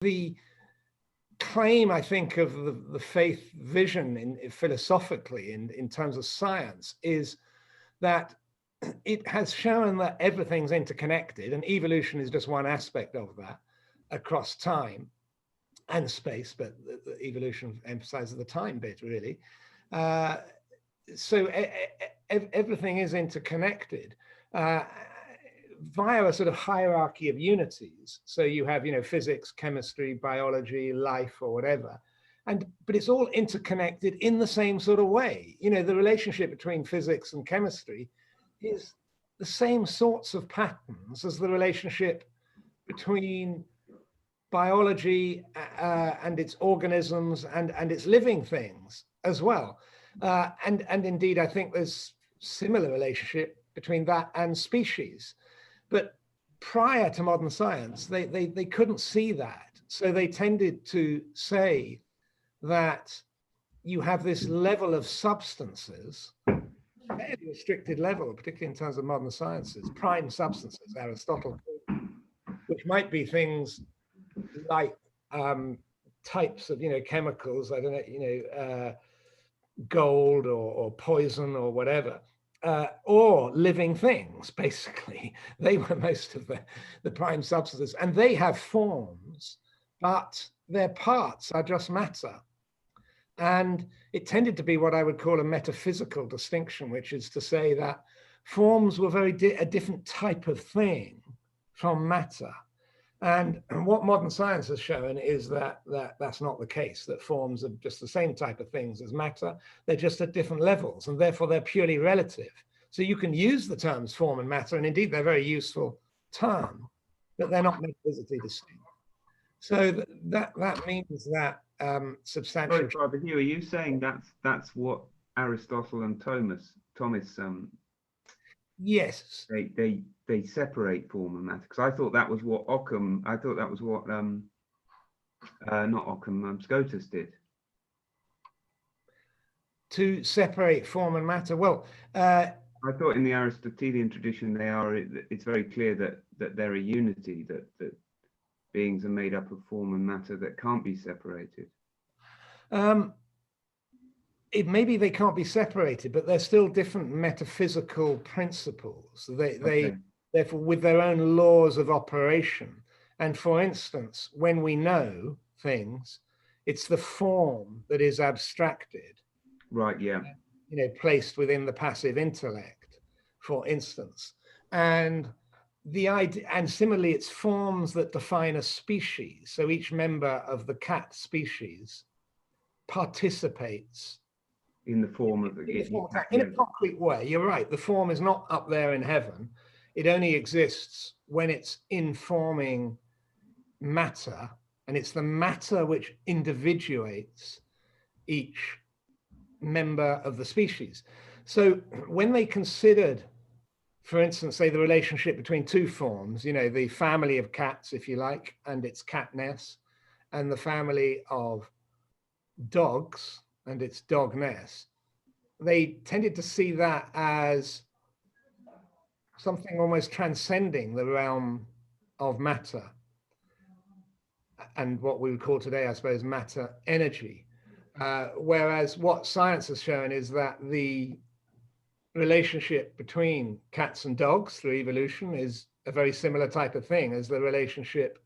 the claim, I think, of the faith vision philosophically in terms of science is that it has shown that everything's interconnected, and evolution is just one aspect of that across time and space, but the evolution emphasizes the time bit, really. So everything is interconnected via a sort of hierarchy of unities. So you have, physics, chemistry, biology, life, or whatever. But it's all interconnected in the same sort of way. The relationship between physics and chemistry is the same sorts of patterns as the relationship between biology and its organisms and its living things as well. And indeed, I think there's similar relationship between that and species. But prior to modern science, they couldn't see that. So they tended to say that you have this level of substances, a fairly restricted level, particularly in terms of modern sciences, prime substances, Aristotle, which might be things like types of, chemicals, I don't know, gold or poison or whatever, or living things, basically. They were most of the prime substances, and they have forms, but their parts are just matter. And it tended to be what I would call a metaphysical distinction, which is to say that forms were a different type of thing from matter. And what modern science has shown is that that's not the case, that forms are just the same type of things as matter. They're just at different levels, and therefore they're purely relative. So you can use the terms form and matter, and indeed they're very useful terms, but they're not metaphysically distinct. So that means that substantial... Sorry, Father Hugh, are you saying that's what Aristotle and Thomas Yes. They separate form and matter? Because I thought that was what Occam, I thought that was what not Occam, Scotus did. To separate form and matter. Well, I thought in the Aristotelian tradition it's very clear that they're a unity, that beings are made up of form and matter that can't be separated. Maybe they can't be separated, but they're still different metaphysical principles. They therefore, with their own laws of operation. And for instance, when we know things, it's the form that is abstracted. Right, yeah. Placed within the passive intellect, for instance. And the idea, and similarly, it's forms that define a species. So each member of the cat species participates in the form of in a concrete way. You're right. The form is not up there in heaven. It only exists when it's informing matter, and it's the matter which individuates each member of the species. So when they considered, for instance, say the relationship between two forms, the family of cats, if you like, and its catness, and the family of dogs and its dogness, they tended to see that as something almost transcending the realm of matter and what we would call today, I suppose, matter energy. Whereas what science has shown is that the relationship between cats and dogs through evolution is a very similar type of thing as the relationship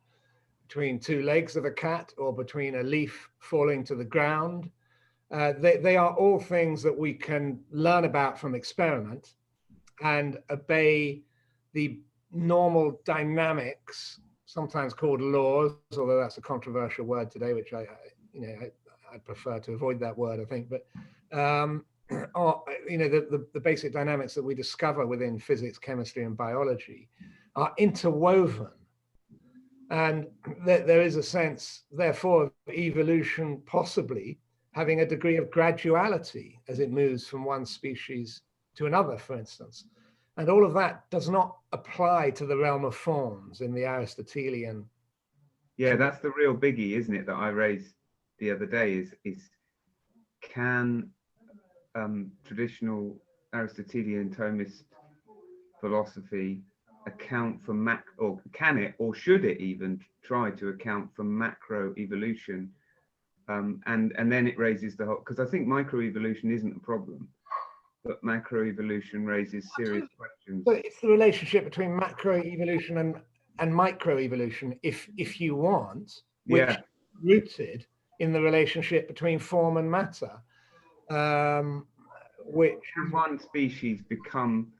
between two legs of a cat or between a leaf falling to the ground. They are all things that we can learn about from experiment and obey the normal dynamics, sometimes called laws, although that's a controversial word today, which I prefer to avoid that word, I think. But the basic dynamics that we discover within physics, chemistry, and biology are interwoven. And there is a sense, therefore, of evolution possibly having a degree of graduality as it moves from one species to another, for instance. And all of that does not apply to the realm of forms in the Aristotelian. Yeah, that's the real biggie, isn't it, that I raised the other day, is can traditional Aristotelian Thomist philosophy account for or can it, or should it even try to account for macro evolution? And then it raises the whole, because I think microevolution isn't a problem, but macroevolution raises serious questions. So it's the relationship between macroevolution and microevolution, if you want, which is rooted in the relationship between form and matter, which can one species become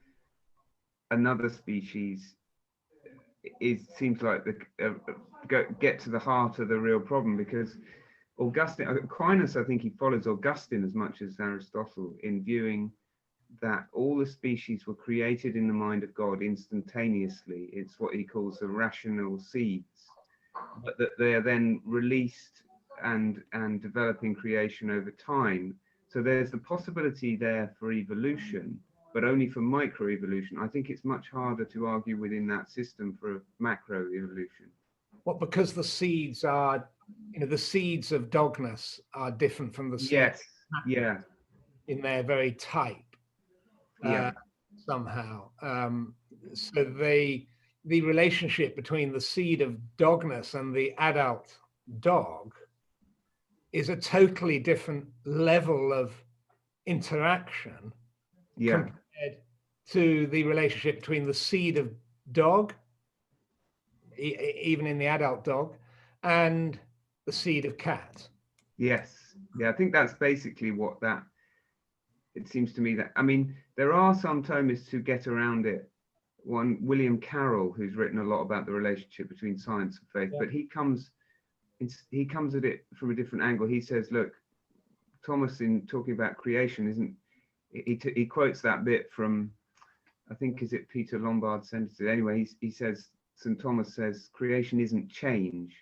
another species? It seems like get to the heart of the real problem, because Aquinas, I think he follows Augustine as much as Aristotle in viewing that all the species were created in the mind of God instantaneously. It's what he calls the rational seeds, but that they are then released and developing creation over time. So there's the possibility there for evolution, but only for microevolution. I think it's much harder to argue within that system for macroevolution. Well, because the seeds are, the seeds of dogness are different from the seeds in their very type. Somehow. So the relationship between the seed of dogness and the adult dog is a totally different level of interaction compared to the relationship between the seed of dog, even in the adult dog, and the seed of cat. Yes. Yeah, I think that's basically what that, it seems to me that, I mean, there are some Thomists who get around it. One, William Carroll, who's written a lot about the relationship between science and faith, but he comes at it from a different angle. He says, look, Thomas, in talking about creation, he quotes that bit from, I think, is it Peter Lombard's sentences? Anyway, he says, St. Thomas says, creation isn't change.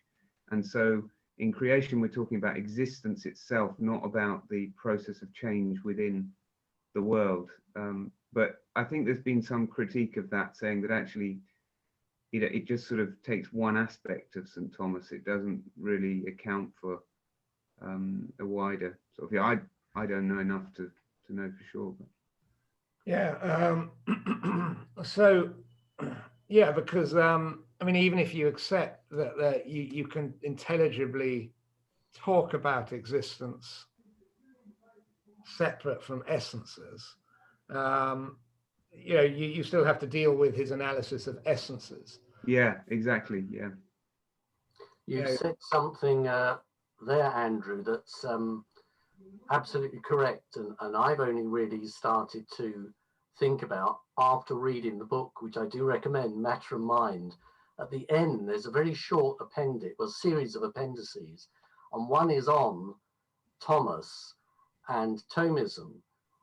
And so in creation, we're talking about existence itself, not about the process of change within the world. But I think there's been some critique of that, saying that actually, it just sort of takes one aspect of St. Thomas. It doesn't really account for a wider sort of. Yeah, I don't know enough to know for sure. But. Yeah. So, yeah, because I mean, even if you accept that you can intelligibly talk about existence separate from essences, you still have to deal with his analysis of essences. Yeah, exactly. Yeah. You said something there, Andrew, that's absolutely correct, and I've only really started to think about after reading the book, which I do recommend, Matter and Mind. At the end, there's a very short appendix, a series of appendices, and one is on Thomas and Thomism.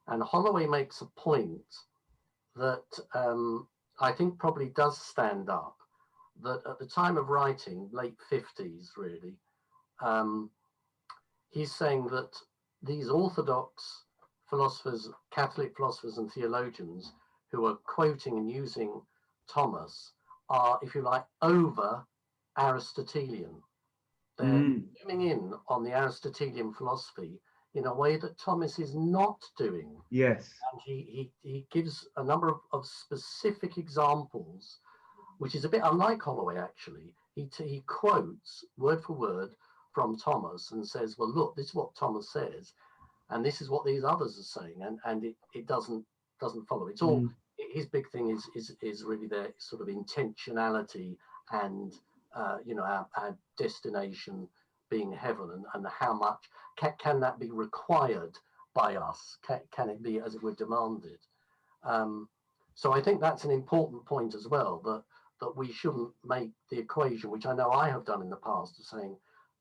And Holloway makes a point that I think probably does stand up, that at the time of writing, late 50s really, he's saying that these orthodox philosophers, Catholic philosophers and theologians who are quoting and using Thomas are, if you like, over Aristotelian. They're zooming in on the Aristotelian philosophy in a way that Thomas is not doing. Yes. And he gives a number of specific examples, which is a bit unlike Holloway, actually. He quotes word for word from Thomas and says, well, look, this is what Thomas says, and this is what these others are saying, and it doesn't follow. It's all, his big thing is really their sort of intentionality and our destination being heaven, and how much can that be required by us? Can it be, as it were, demanded? So I think that's an important point as well, that we shouldn't make the equation, which I know I have done in the past, of saying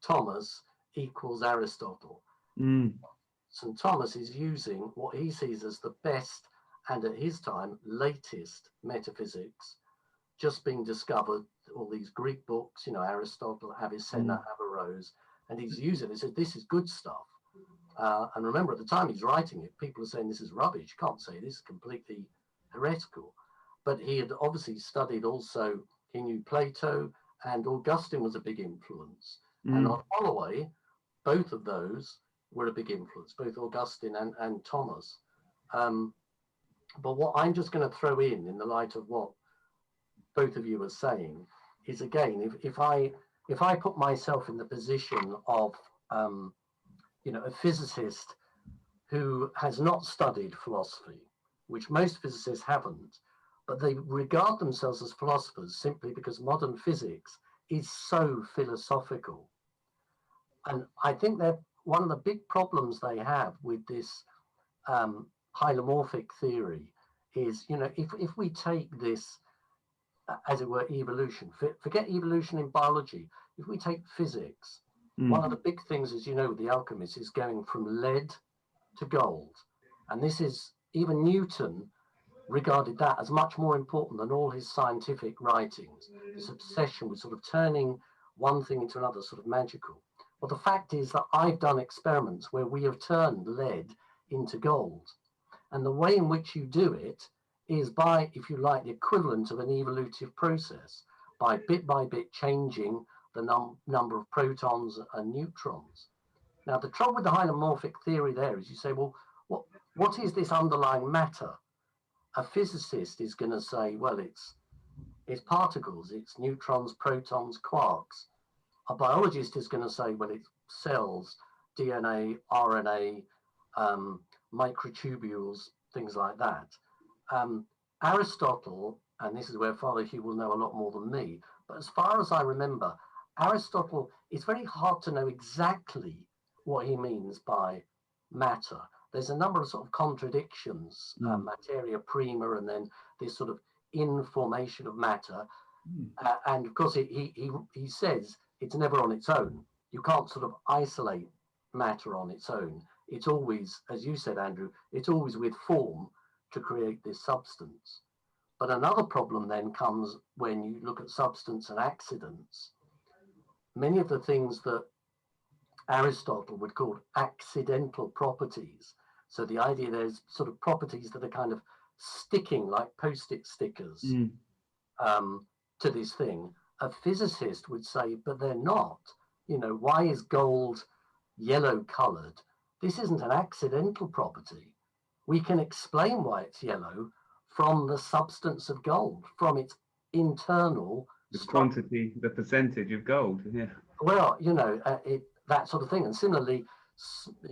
Thomas equals Aristotle. St. Thomas is using what he sees as the best, and at his time, latest metaphysics, just being discovered, all these Greek books, Aristotle, Avicenna, Averroes, and he's using it. He said, this is good stuff. And remember, at the time he's writing it, people are saying this is rubbish. Can't say this is completely heretical. But he had obviously studied also, he knew Plato, and Augustine was a big influence. And on Holloway, both of those were a big influence, both Augustine and Thomas. But what I'm just going to throw in the light of what both of you are saying is, again, if I put myself in the position of you know, a physicist who has not studied philosophy, which most physicists haven't, but they regard themselves as philosophers simply because modern physics is so philosophical. And I think that one of the big problems they have with this hylomorphic theory is, you know, if we take this, as it were, evolution, forget evolution in biology, if we take physics, one of the big things, as you know, with the alchemists is going from lead to gold. And this is, even Newton regarded that as much more important than all his scientific writings, this obsession with sort of turning one thing into another, sort of magical. Well, the fact is that I've done experiments where we have turned lead into gold. And the way in which you do it is by, if you like, the equivalent of an evolutive process, by bit changing the number of protons and neutrons. Now, the trouble with the hylomorphic theory there is you say, well, what is this underlying matter? A physicist is going to say, well, it's particles, it's neutrons, protons, quarks. A biologist is going to say, well, it's cells, DNA, RNA, microtubules, things like that. Aristotle, and this is where Father Hugh will know a lot more than me, but as far as I remember, Aristotle, it's very hard to know exactly what he means by matter. There's a number of sort of contradictions, materia prima, and then this sort of information of matter. And of course, he says it's never on its own. You can't sort of isolate matter on its own. It's always, as you said, Andrew, it's always with form to create this substance. But another problem then comes when you look at substance and accidents. Many of the things that Aristotle would call accidental properties. So the idea there's sort of properties that are kind of sticking like post-it stickers to this thing. A physicist would say, but they're not. You know, why is gold yellow colored? This isn't an accidental property. We can explain why it's yellow from the substance of gold, from its internal quantity, the percentage of gold. Yeah. Well, you know, that sort of thing. And similarly,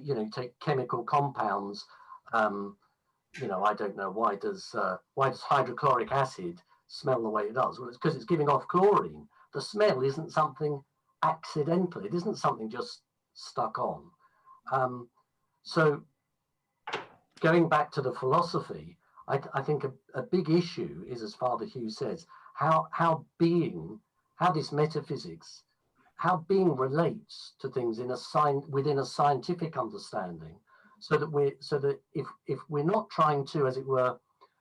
you know, take chemical compounds. You know, I don't know, why does hydrochloric acid smell the way it does? Well, it's because it's giving off chlorine. The smell isn't something accidental. It isn't something just stuck on. So going back to the philosophy, I think a big issue is, as Father Hugh says, how this metaphysics, how being relates to things within a scientific understanding, so that if we're not trying to, as it were,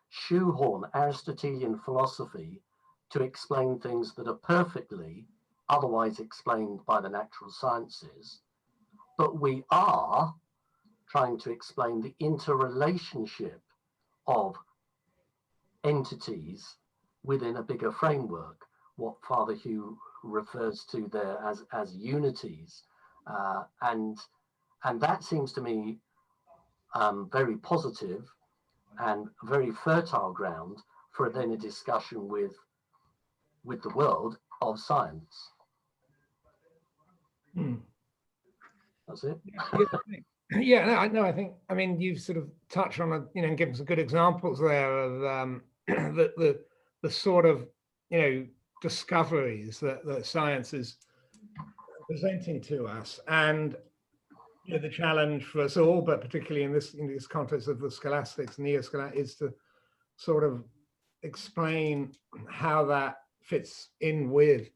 shoehorn Aristotelian philosophy to explain things that are perfectly otherwise explained by the natural sciences, but we are trying to explain the interrelationship of entities within a bigger framework, what Father Hugh refers to there as unities, and that seems to me very positive and very fertile ground for then a discussion with the world of science. That's it. Yeah, no, I think, I mean, you've sort of touched on, you know, and given some good examples there of the sort of, you know, discoveries that science is presenting to us, and you know, the challenge for us all, but particularly in this context of the scholastics, neo-scholastics, is to sort of explain how that fits in with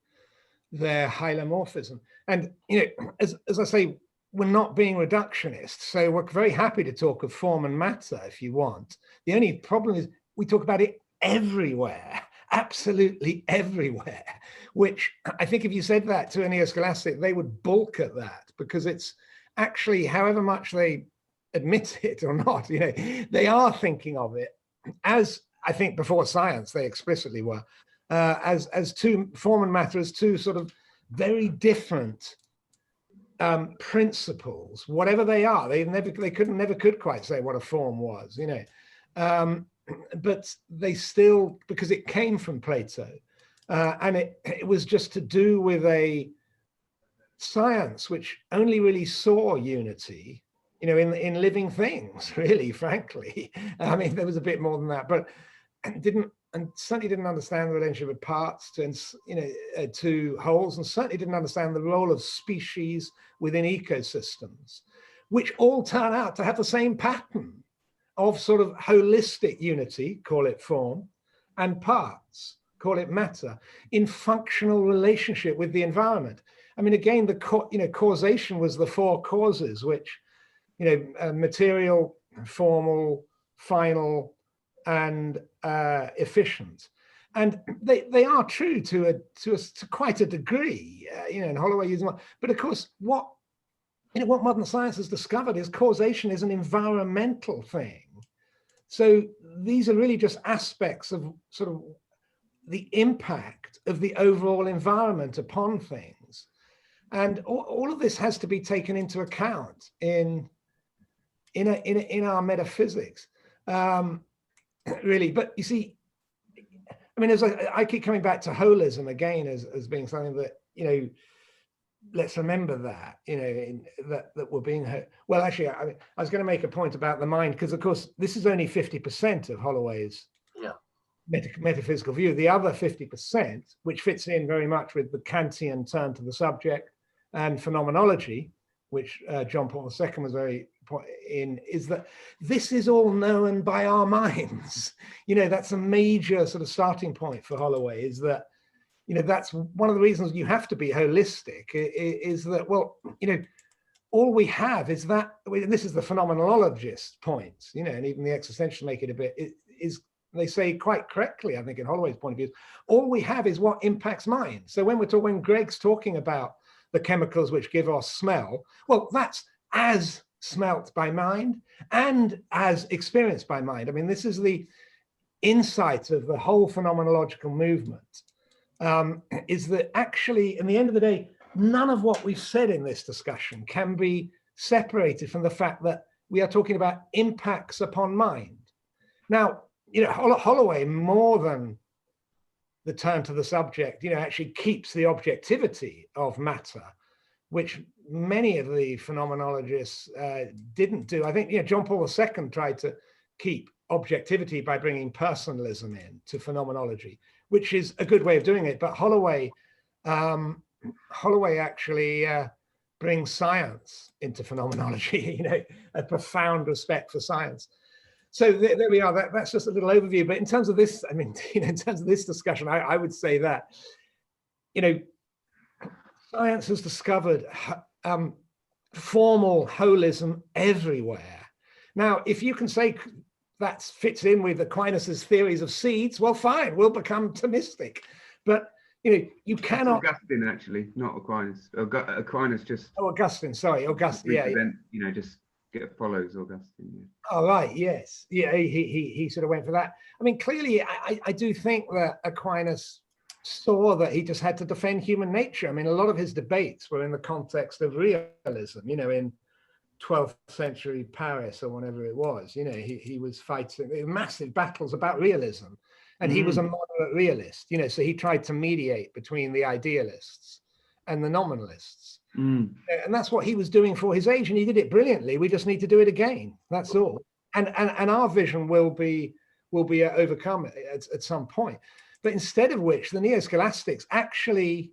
their hylomorphism. And you know, as I say, we're not being reductionist, so we're very happy to talk of form and matter if you want. The only problem is we talk about it everywhere, absolutely everywhere, which I think if you said that to a neo-scholastic, they would balk at that, because it's actually, however much they admit it or not, you know, they are thinking of it as, I think before science they explicitly were, as two, form and matter, as two sort of very different principles, whatever they are. They never could quite say what a form was, you know, but they still, because it came from Plato, And it was just to do with a science which only really saw unity, in living things, really, frankly. I mean, there was a bit more than that, but certainly didn't understand the relationship of parts to wholes, and certainly didn't understand the role of species within ecosystems, which all turn out to have the same pattern of sort of holistic unity, call it form, and parts, call it matter, in functional relationship with the environment. I mean, again, causation was the four causes, which, material, formal, final, and efficient. And they are true to quite a degree, and Holloway using one. But of course, what modern science has discovered is causation is an environmental thing. So these are really just aspects of sort of the impact of the overall environment upon things. And all of this has to be taken into account in our metaphysics, really. But you see, I mean, I keep coming back to holism again as being something that, let's remember that, that we're being, well, actually, I was going to make a point about the mind, because of course, this is only 50% of Holloway's metaphysical view. The other 50%, which fits in very much with the Kantian turn to the subject and phenomenology, which John Paul II was very in, is that this is all known by our minds. That's a major sort of starting point for Holloway, is that, that's one of the reasons you have to be holistic, is that, well, all we have is that, this is the phenomenologist point, and even the existentialists make it a bit, is they say quite correctly, I think, in Holloway's point of view, all we have is what impacts mind. So when Greg's talking about the chemicals which give us smell, well, that's as smelt by mind and as experienced by mind. I mean, this is the insight of the whole phenomenological movement, is that actually, in the end of the day, none of what we've said in this discussion can be separated from the fact that we are talking about impacts upon mind. Now, Holloway, more than the turn to the subject, actually keeps the objectivity of matter, which many of the phenomenologists didn't do. I think, John Paul II tried to keep objectivity by bringing personalism in to phenomenology, which is a good way of doing it. But Holloway actually brings science into phenomenology, a profound respect for science. So there we are. That's just a little overview. But in terms of this, I mean, in terms of this discussion, I would say that, science has discovered formal holism everywhere. Now, if you can say that fits in with Aquinas's theories of seeds, well, fine, we'll become Thomistic. But you cannot. That's Augustine, actually, not Aquinas. Aquinas just. Oh, Augustine. Sorry, Augustine. Yeah. Just follows Augustine. Yeah. Oh, right. Yes. Yeah. He sort of went for that. I mean, clearly, I do think that Aquinas saw that he just had to defend human nature. I mean, a lot of his debates were in the context of realism. In 12th century Paris or whatever it was. He was fighting massive battles about realism, and he was a moderate realist. So he tried to mediate between the idealists and the nominalists. And that's what he was doing for his age, and he did it brilliantly. We just need to do it again. That's all. And our vision will be overcome at some point. But instead of which, the neo-scholastics actually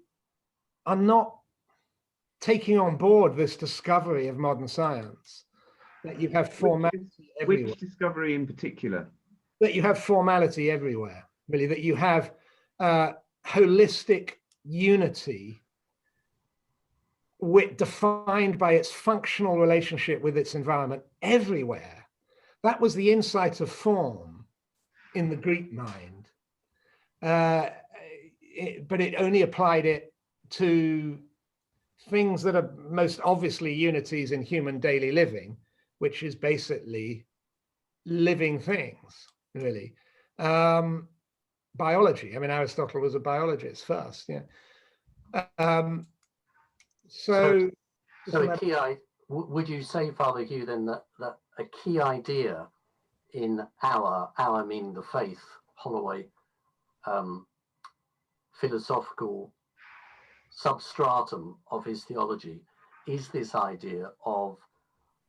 are not taking on board this discovery of modern science, that you have formality everywhere. Which discovery in particular? That you have formality everywhere, really, that you have holistic unity defined by its functional relationship with its environment everywhere. That was the insight of form in the Greek mind. But it only applied it to things that are most obviously unities in human daily living, which is basically living things, really. Biology. I mean, Aristotle was a biologist first. Yeah. So would you say, Father Hugh, then that a key idea in our meaning the faith, Holloway philosophical substratum of his theology is this idea of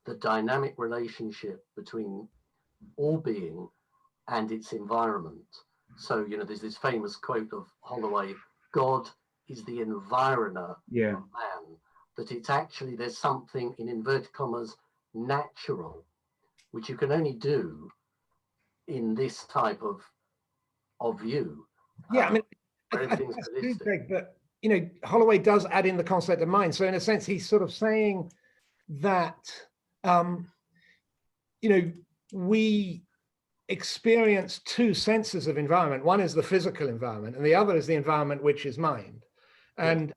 the dynamic relationship between all being and its environment. So, you know, there's this famous quote of Holloway, God is the environer of man, that it's actually, there's something in inverted commas natural, which you can only do in this type of view. Yeah, I mean, everything's that's holistic. true, Greg, but you know, Holloway does add in the concept of mind. So in a sense, he's sort of saying that, you know, we experience two senses of environment. One is the physical environment, and the other is the environment which is mind. And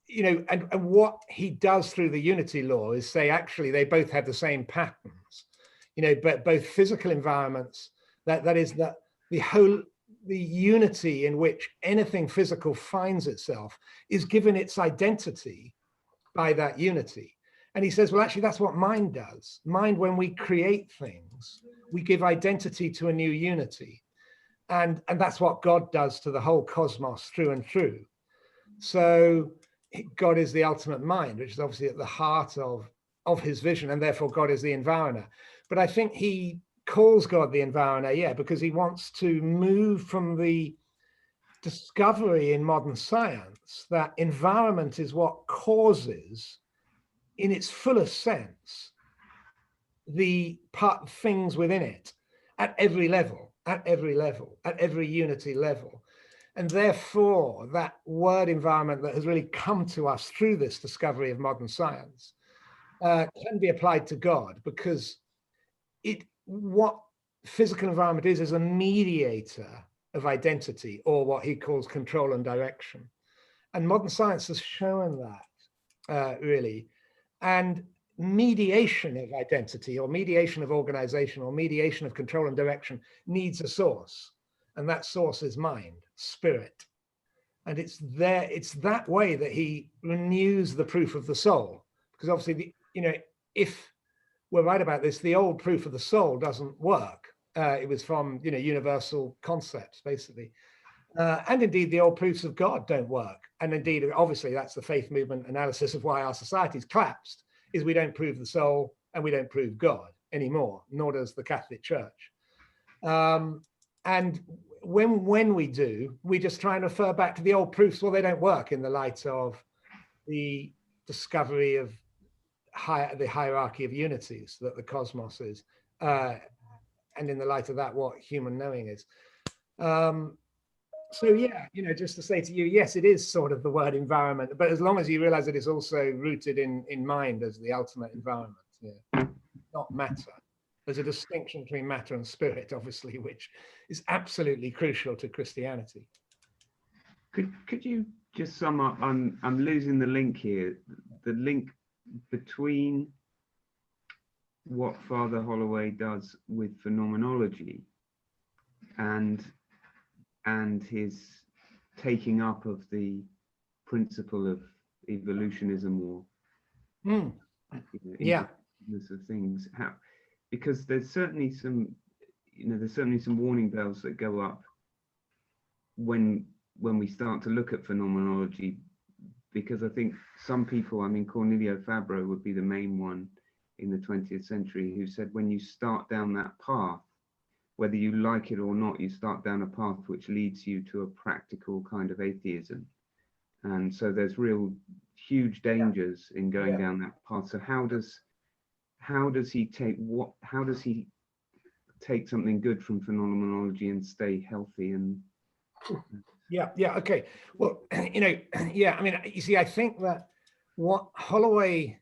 you know, and what he does through the unity law is say actually they both have the same patterns. You know, but both physical environments, that is that the unity in which anything physical finds itself is given its identity by that unity. And he says, well, actually, that's what mind does. Mind, when we create things, we give identity to a new unity. And that's what God does to the whole cosmos through and through. So God is the ultimate mind, which is obviously at the heart of his vision, and therefore God is the environer. But I think he calls God the environer, because he wants to move from the discovery in modern science that environment is what causes, in its fullest sense, the things within it at every level, at every unity level. And therefore, that word environment that has really come to us through this discovery of modern science can be applied to God, because what physical environment is a mediator of identity, or what he calls control and direction. And modern science has shown that, really. And mediation of identity, or mediation of organization, or mediation of control and direction needs a source. And that source is mind, spirit. And it's that way that he renews the proof of the soul. Because obviously, you know, if we're right about this, the old proof of the soul doesn't work. It was from, you know, universal concepts, basically. And indeed, the old proofs of God don't work. And indeed, obviously, that's the faith movement analysis of why our society's collapsed, is we don't prove the soul and we don't prove God anymore, nor does the Catholic Church. And when we do, we just try and refer back to the old proofs. Well, they don't work in the light of the discovery of the hierarchy of unities that the cosmos is, and in the light of that, what human knowing is. So yeah, you know, just to say to you, yes, it is sort of the word environment, but as long as you realize that it's also rooted in mind as the ultimate environment, not matter. There's a distinction between matter and spirit, obviously, which is absolutely crucial to Christianity. Could you just sum up? I'm losing the link here. The link between what Father Holloway does with phenomenology and his taking up of the principle of evolutionism, or of things. How? Because there's certainly some warning bells that go up when we start to look at phenomenology, because I think some people, I mean, Cornelio Fabro would be the main one in the 20th century, who said when you start down that path, whether you like it or not, you start down a path which leads you to a practical kind of atheism. And so there's real huge dangers in going down that path. So how does he take something good from phenomenology and stay healthy? And okay, well, you know, I mean, you see, I think that what Holloway,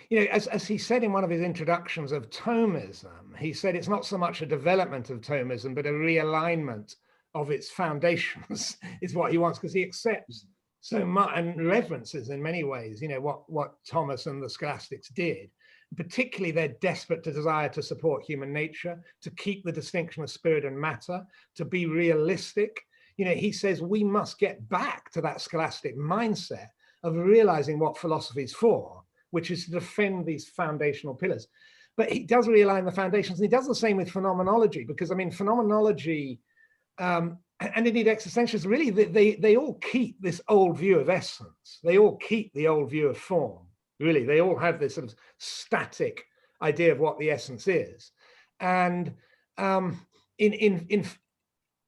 you know, as he said in one of his introductions of Thomism, he said it's not so much a development of Thomism, but a realignment of its foundations is what he wants, because he accepts so much and reverences in many ways, you know, what Thomas and the Scholastics did. Particularly their desperate desire to support human nature, to keep the distinction of spirit and matter, to be realistic. You know, he says we must get back to that scholastic mindset of realizing what philosophy is for, which is to defend these foundational pillars. But he does realign the foundations, and he does the same with phenomenology, because I mean, phenomenology and indeed existentialists, really, they all keep this old view of essence. They all keep the old view of form. Really, they all have this sort of static idea of what the essence is. And so in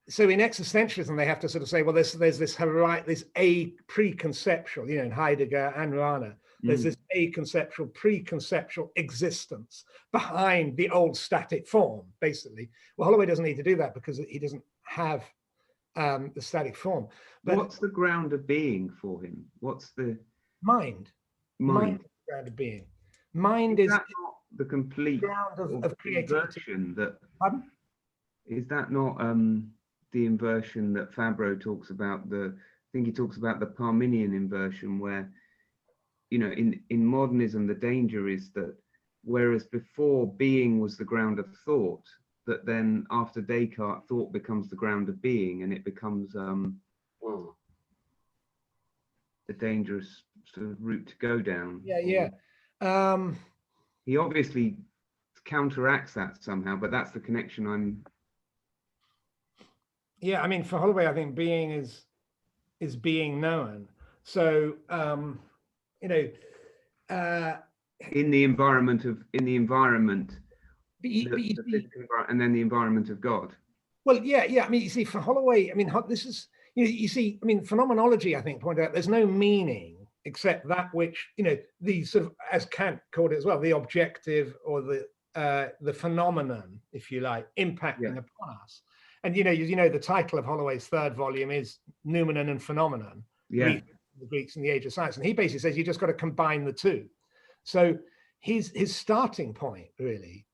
existentialism, they have to sort of say, well, there's this preconceptual, in Heidegger and Rana, there's this preconceptual existence behind the old static form, basically. Well, Holloway doesn't need to do that because he doesn't have the static form. But what's the ground of being for him? What's the mind? Mind is the ground of being. Mind is that not the complete ground of creativity. Pardon? Is that not the inversion that Fabro talks about? I think he talks about the Parmenian inversion, where in modernism the danger is that whereas before being was the ground of thought, that then after Descartes thought becomes the ground of being, and it becomes a dangerous sort of route to go down. He obviously counteracts that somehow, but that's the connection I mean, for Holloway, I think being is being known. So in the environment, and then the environment of God. Well, I mean, you see, for Holloway, I mean, this is, you see, I mean, phenomenology, I think, pointed out there's no meaning except that which, the sort of, as Kant called it as well, the objective or the phenomenon, if you like, impacting upon us. And the title of Holloway's third volume is Noumenon and Phenomenon, the Greeks in the Age of Science. And he basically says you just got to combine the two. So his starting point really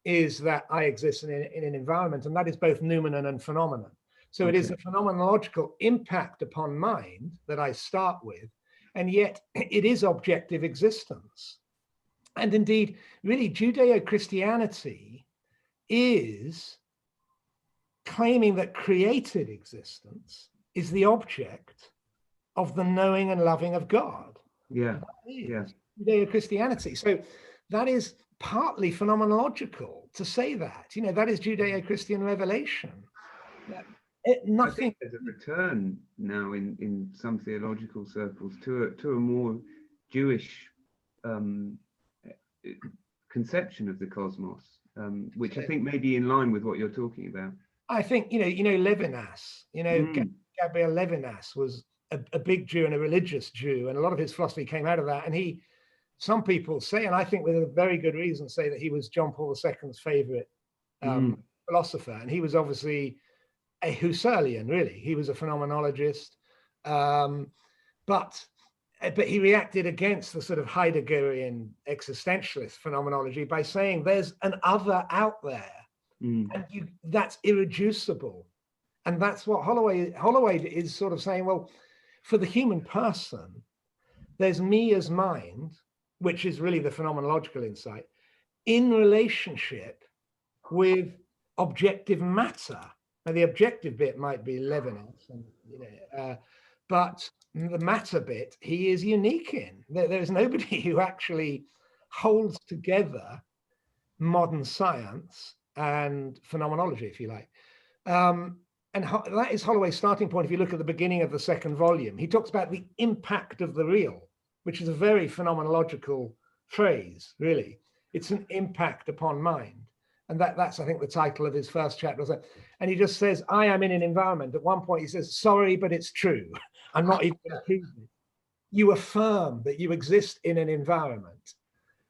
is that I exist in an environment, and that is both noumenon and phenomenon. So it is a phenomenological impact upon mind that I start with, and yet it is objective existence. And indeed, really, Judeo-Christianity is claiming that created existence is the object of the knowing and loving of God. Judeo-Christianity. So that is partly phenomenological to say that. That is Judeo-Christian revelation. I think there's a return now in some theological circles to a more Jewish conception of the cosmos, which I think may be in line with what you're talking about. I think Levinas, Gabriel Levinas was a big Jew and a religious Jew, and a lot of his philosophy came out of that. And some people say, and I think with a very good reason, say that he was John Paul II's favorite philosopher, and he was obviously a Husserlian, really. He was a phenomenologist, but he reacted against the sort of Heideggerian existentialist phenomenology by saying there's an other out there, and that's irreducible. And that's what Holloway is sort of saying, well, for the human person, there's me as mind, which is really the phenomenological insight, in relationship with objective matter. Now, the objective bit might be Levinas, but the matter bit he is unique in. There's nobody who actually holds together modern science and phenomenology, if you like. And that is Holloway's starting point. If you look at the beginning of the second volume, he talks about the impact of the real, which is a very phenomenological phrase, really. It's an impact upon mind. And that's, I think, the title of his first chapter. And he just says, I am in an environment. At one point, he says, sorry, but it's true. I'm not even going to prove it. You affirm that you exist in an environment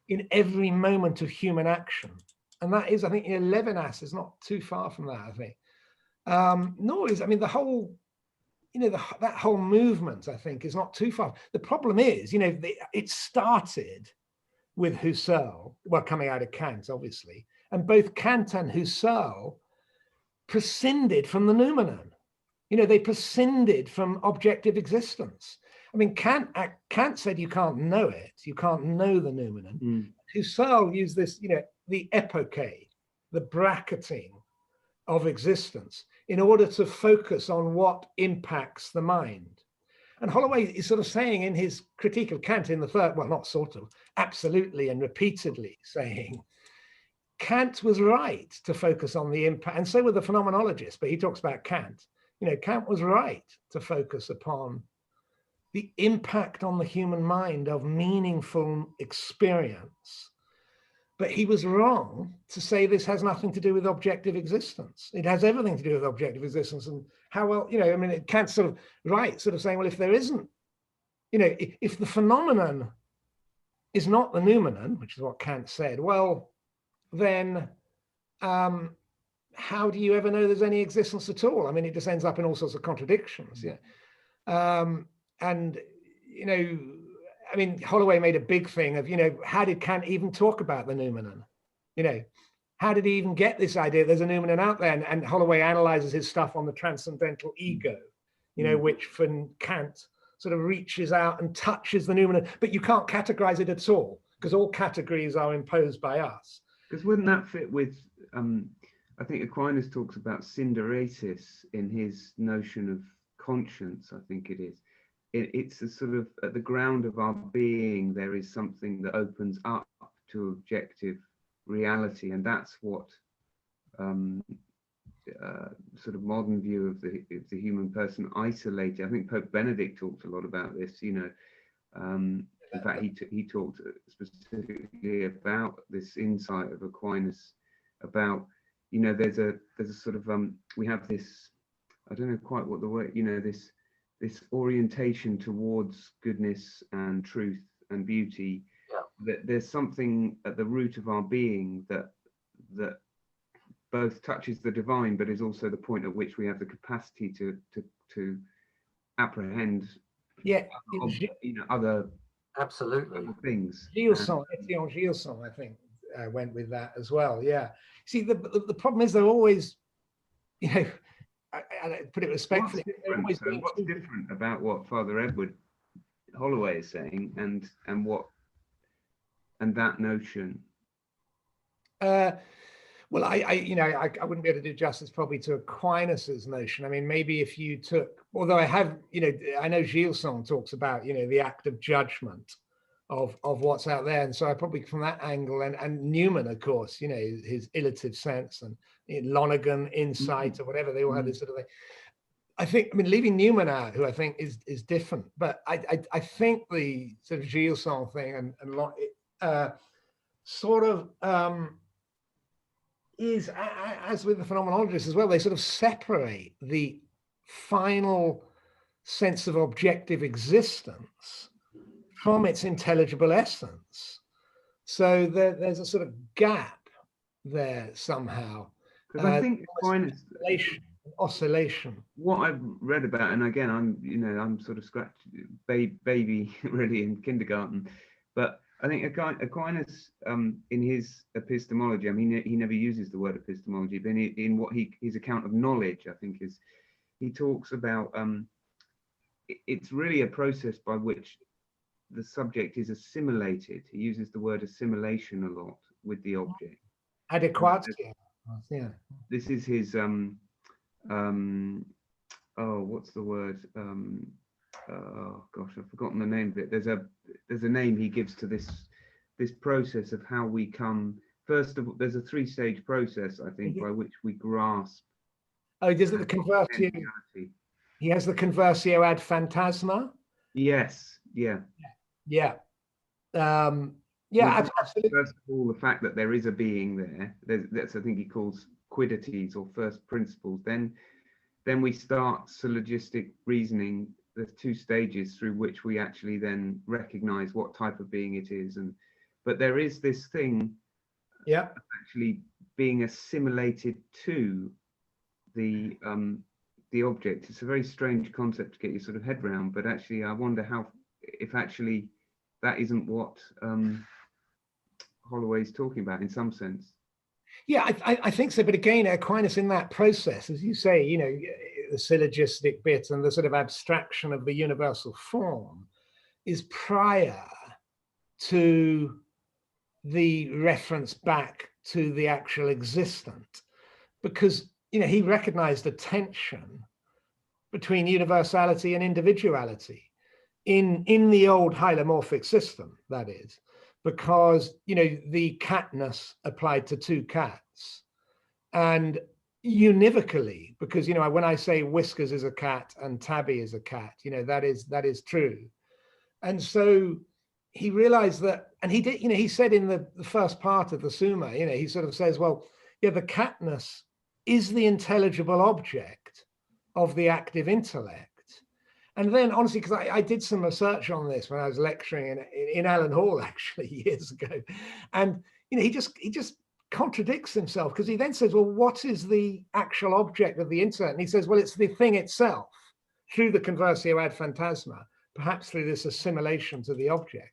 in every moment of human action. And that is, I think, Levinas is not too far from that, I think. Nor is, I mean, the whole, that whole movement, I think, is not too far. The problem is, it started with Husserl, well, coming out of Kant, obviously. And both Kant and Husserl prescinded from the noumenon. They prescinded from objective existence. I mean, Kant said you can't know it. You can't know the noumenon. Husserl used this, the epoche, the bracketing of existence in order to focus on what impacts the mind. And Holloway is sort of saying in his critique of Kant in the third, well, not sort of, absolutely and repeatedly saying, Kant was right to focus on the impact, and so were the phenomenologists, but he talks about Kant. Kant was right to focus upon the impact on the human mind of meaningful experience. But he was wrong to say this has nothing to do with objective existence. It has everything to do with objective existence. And how well, Kant's sort of right, sort of saying, well, if there isn't, if the phenomenon is not the noumenon, which is what Kant said, well, then how do you ever know there's any existence at all? I mean, it just ends up in all sorts of contradictions. And, Holloway made a big thing of, how did Kant even talk about the noumenon? How did he even get this idea there's a noumenon out there? And Holloway analyzes his stuff on the transcendental ego, which for Kant sort of reaches out and touches the noumenon, but you can't categorize it at all because all categories are imposed by us. Because wouldn't that fit with, I think Aquinas talks about synderesis in his notion of conscience, I think it is. It's a sort of, at the ground of our being, there is something that opens up to objective reality. And that's what sort of modern view of the human person isolated. I think Pope Benedict talked a lot about this, in fact, he talked specifically about this insight of Aquinas about, there's a sort of, we have this, I don't know quite what the word, this orientation towards goodness and truth and beauty, that there's something at the root of our being that both touches the divine, but is also the point at which we have the capacity to apprehend other absolutely things. Gilson, Etienne Gilson, I think, went with that as well. Yeah. See, the problem is they're always, I put it respectfully. What's different about what Father Edward Holloway is saying and that notion? Well, I wouldn't be able to do justice probably to Aquinas's notion. I mean, maybe if you took, although I have, I know Gilson talks about, the act of judgment of what's out there. And so I probably from that angle and Newman, of course, his illative sense and Lonergan insight or whatever, they all have this sort of thing. I think, leaving Newman out, who I think is different, but I think the sort of Gilson thing and sort of is, as with the phenomenologists as well, they sort of separate the final sense of objective existence from its intelligible essence. So there's a sort of gap there somehow. Because I think Aquinas, oscillation. What I've read about, and again, I'm sort of baby really in kindergarten, but I think Aquinas, in his epistemology, he never uses the word epistemology, but in what his account of knowledge, I think he talks about, it's really a process by which the subject is assimilated. He uses the word assimilation a lot with the object. Adequatio. Yeah. This is his what's the word? Oh gosh, I've forgotten the name of it. There's a name he gives to this process of how we come. First of all, there's a 3-stage process, I think, by which we grasp. Oh, he does the conversio. He has the conversio ad phantasma. Yes. Yeah. Yeah. Absolutely. First of all, the fact that there is a being there. That's I think he calls quiddities or first principles. Then we start syllogistic reasoning. There's 2 stages through which we actually then recognize what type of being it is, but there is this thing, actually being assimilated to the object. It's a very strange concept to get your sort of head round, but actually I wonder if actually that isn't what Holloway's talking about in some sense. Yeah, I think so. But again, Aquinas in that process, as you say, the syllogistic bit and the sort of abstraction of the universal form is prior to the reference back to the actual existent, because he recognized a tension between universality and individuality in the old hylomorphic system, that is, because the catness applied to 2 cats, and univocally, because, you know, when I say Whiskers is a cat and Tabby is a cat, you know, that is true. And so he realized that, and he did, you know, he said in the first part of the Summa, you know, he sort of says, well, yeah, the catness is the intelligible object of the active intellect. And then, honestly, because I did some research on this when I was lecturing in Allen Hall, actually, years ago. And, you know, he just contradicts himself, because he then says, well, what is the actual object of the intellect? And he says, well, it's the thing itself, through the conversio ad phantasma, perhaps through this assimilation to the object.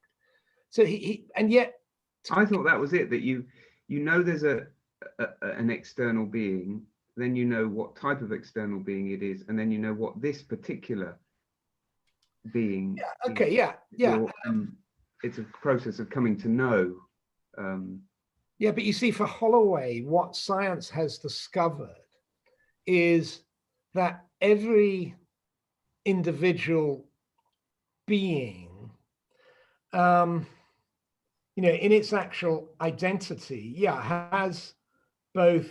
So and yet... I thought that was it, that you know there's an external being, then you know what type of external being it is, and then you know what this particular being is. Okay, yeah. It's a process of coming to know. Yeah, but you see, for Holloway, what science has discovered is that every individual being, you know, in its actual identity, has both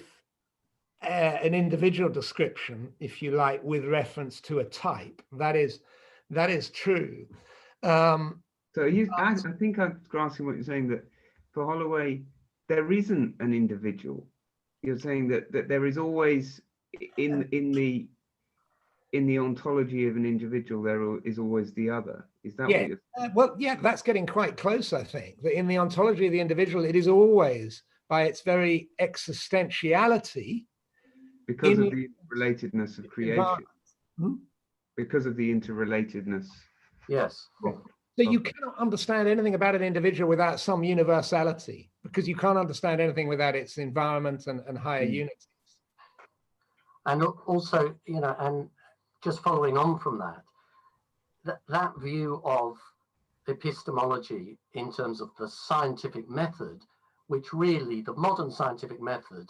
an individual description, if you like, with reference to a type. That is true. So I think I'm grasping what you're saying, that for Holloway, there isn't an individual. You're saying that there is always in the ontology of an individual, there is always the other. Is that what you're saying? Well, yeah, that's getting quite close, I think. That in the ontology of the individual, it is always, by its very existentiality, because of the relatedness of creation. Because of the interrelatedness. Yes. So you cannot understand anything about an individual without some universality, because you can't understand anything without its environment and higher unities. And also, you know, and just following on from that view of epistemology in terms of the scientific method, which really the modern scientific method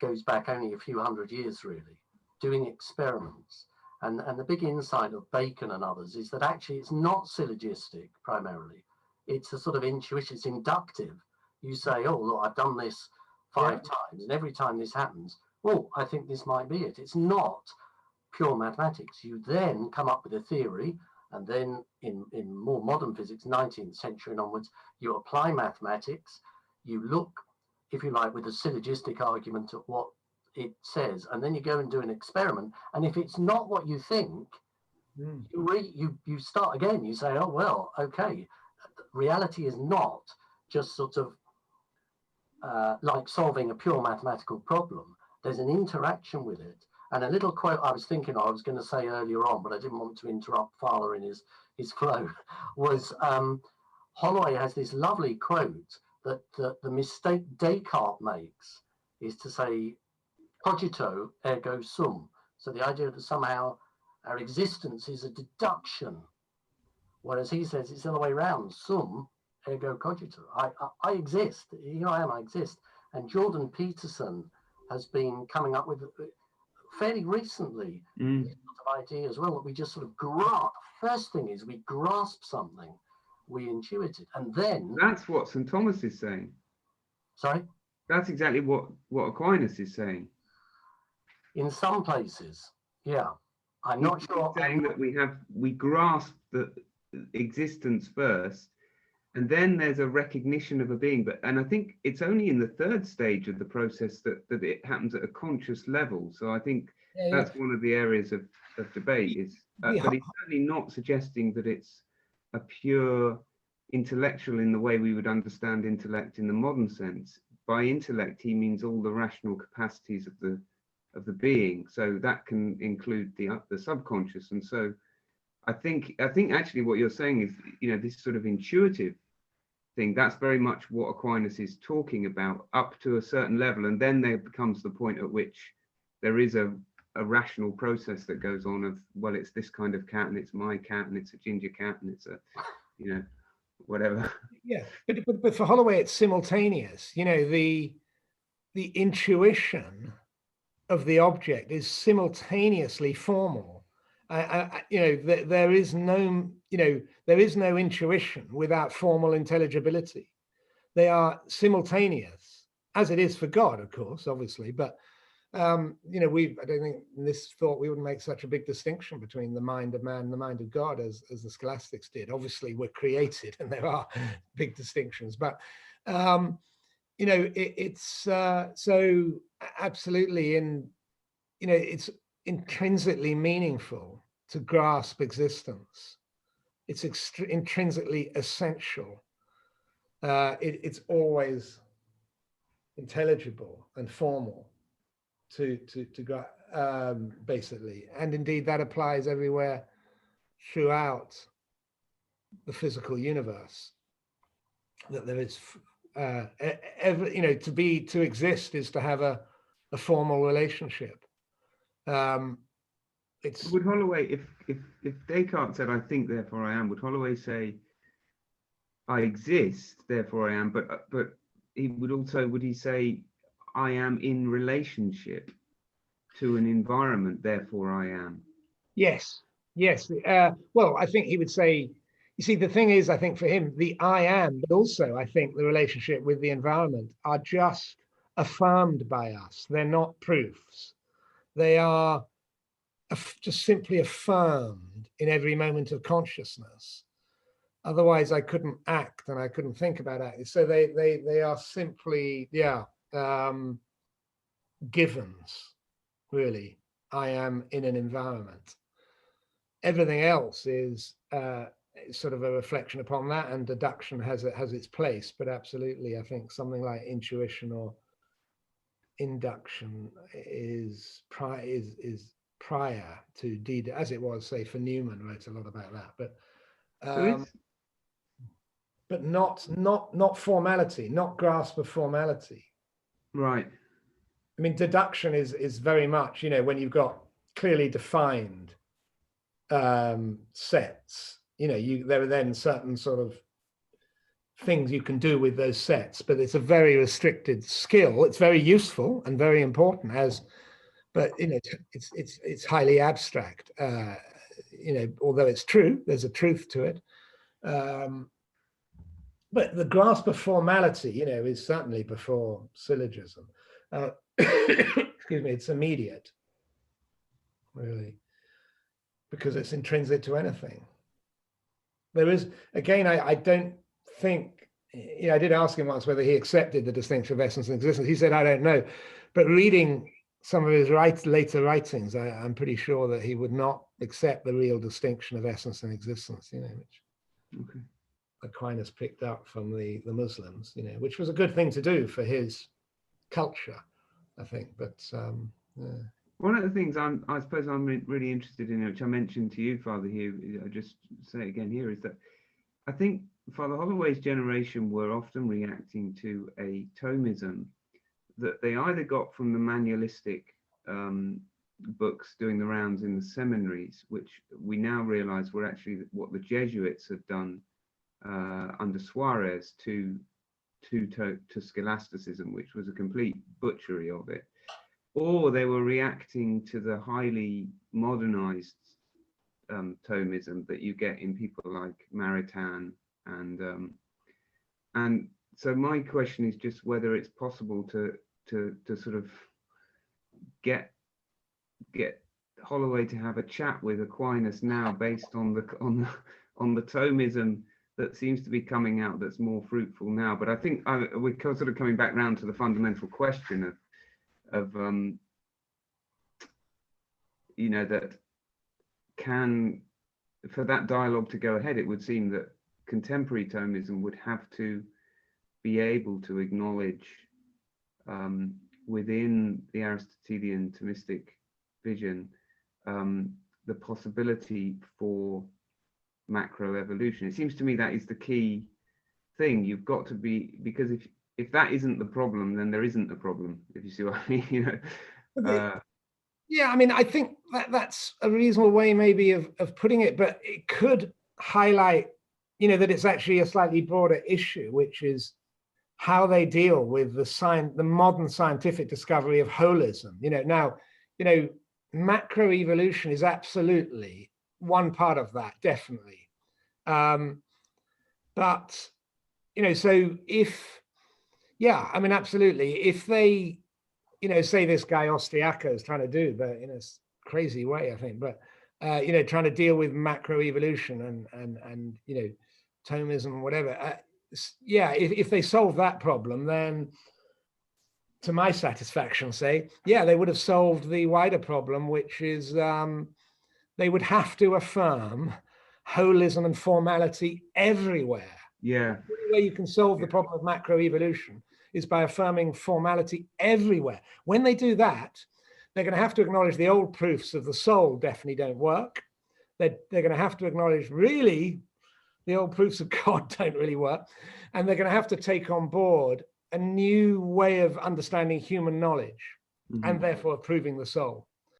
goes back only a few hundred years, really, doing experiments. And the big insight of Bacon and others is that actually it's not syllogistic primarily. It's a sort of intuition, it's inductive. You say, oh, look, I've done this 5 times, and every time this happens, oh, I think this might be it. It's not pure mathematics. You then come up with a theory, and then in more modern physics, 19th century and onwards, you apply mathematics, you look, if you like, with a syllogistic argument at what it says, and then you go and do an experiment, and if it's not what you think, you start again. You say, oh, well, okay, reality is not just sort of like solving a pure mathematical problem. There's an interaction with it. And a little quote I was thinking I was going to say earlier on, but I didn't want to interrupt Fowler in his flow, was Holloway has this lovely quote that the mistake Descartes makes is to say, cogito ergo sum. So the idea that somehow our existence is a deduction, whereas he says it's the other way around, sum ergo cogito. I exist, here I am, I exist. And Jordan Peterson has been coming up with fairly recently sort of idea as well, that we just sort of grasp. First thing is we grasp something, we intuit it, and then... That's what St. Thomas is saying. Sorry? That's exactly what Aquinas is saying. In some places, yeah. I'm not sure. Saying that we grasp the existence first, and then there's a recognition of a being. And I think it's only in the 3rd stage of the process that it happens at a conscious level. So I think that's one of the areas of debate is, but he's certainly not suggesting that it's a pure intellectual in the way we would understand intellect in the modern sense. By intellect, he means all the rational capacities of the being, so that can include the subconscious. And so I think actually what you're saying is, you know, this sort of intuitive thing, that's very much what Aquinas is talking about, up to a certain level, and then there becomes the point at which there is a rational process that goes on of, well, it's this kind of cat, and it's my cat, and it's a ginger cat, and it's a, you know, whatever. Yeah, but for Holloway, it's simultaneous. You know, the intuition of the object is simultaneously formal. You know, there is no intuition without formal intelligibility. They are simultaneous, as it is for God, of course, obviously, but You know, I don't think in this thought we wouldn't make such a big distinction between the mind of man and the mind of God as the Scholastics did. Obviously, we're created, and there are big distinctions, but you know, it's so absolutely you know, it's intrinsically meaningful to grasp existence. It's intrinsically essential. It's always intelligible and formal to basically, and indeed that applies everywhere throughout the physical universe. That there is, you know, to exist is to have a formal relationship. Would Holloway, if Descartes said "I think, therefore I am," would Holloway say "I exist, therefore I am"? But he would also, would he say "I am in relationship to an environment, therefore I am"? Yes. Well, I think he would say, you see, the thing is, I think for him, the I am, but also I think the relationship with the environment are just affirmed by us. They're not proofs. They are just simply affirmed in every moment of consciousness. Otherwise, I couldn't act and I couldn't think about acting. So they are simply, givens, really. I am in an environment. Everything else is sort of a reflection upon that, and deduction has its place. But absolutely, I think something like intuition or induction is prior to as it was, say, for Newman wrote a lot about that. But not formality, not grasp of formality. Right. I mean, deduction is very much, you know, when you've got clearly defined sets, you know, there are then certain sort of things you can do with those sets, but it's a very restricted skill. It's very useful and very important but you know, it's highly abstract. You know, although it's true, there's a truth to it. But the grasp of formality, you know, is certainly before syllogism. Excuse me, it's immediate, really, because it's intrinsic to anything. There is, again, I don't think, you know, I did ask him once whether he accepted the distinction of essence and existence. He said, I don't know. But reading some of his later writings, I'm pretty sure that he would not accept the real distinction of essence and existence, you know, which Aquinas picked up from the Muslims, you know, which was a good thing to do for his culture, I think. But one of the things I suppose I'm really interested in, which I mentioned to you, Father Hugh, I just say it again here, is that I think Father Holloway's generation were often reacting to a Thomism that they either got from the manualistic books doing the rounds in the seminaries, which we now realize were actually what the Jesuits had done under Suarez to Scholasticism, which was a complete butchery of it, or they were reacting to the highly modernized Thomism that you get in people like Maritain, and so my question is just whether it's possible to sort of get Holloway to have a chat with Aquinas now based on the Thomism that seems to be coming out, that's more fruitful now. But I think we're sort of coming back round to the fundamental question of you know, that for that dialogue to go ahead, it would seem that contemporary Thomism would have to be able to acknowledge within the Aristotelian Thomistic vision the possibility for macroevolution. It seems to me that is the key thing. You've got to be, because if that isn't the problem, then there isn't a problem, if you see what I mean, you know. Yeah, I mean, I think that's a reasonable way maybe of putting it, but it could highlight, you know, that it's actually a slightly broader issue, which is how they deal with the modern scientific discovery of holism. You know, now, you know, macroevolution is absolutely one part of that, definitely. But, you know, so I mean, absolutely, if they say this guy Ostriaco is trying to do, but in a crazy way, I think, but trying to deal with macroevolution and Thomism and whatever. If they solve that problem, then to my satisfaction, say, they would have solved the wider problem, which is they would have to affirm holism and formality everywhere. Yeah. The only way you can solve the problem of macroevolution is by affirming formality everywhere. When they do that, they're going to have to acknowledge the old proofs of the soul definitely don't work. They're going to have to acknowledge really the old proofs of God don't really work. And they're going to have to take on board a new way of understanding human knowledge and therefore proving the soul.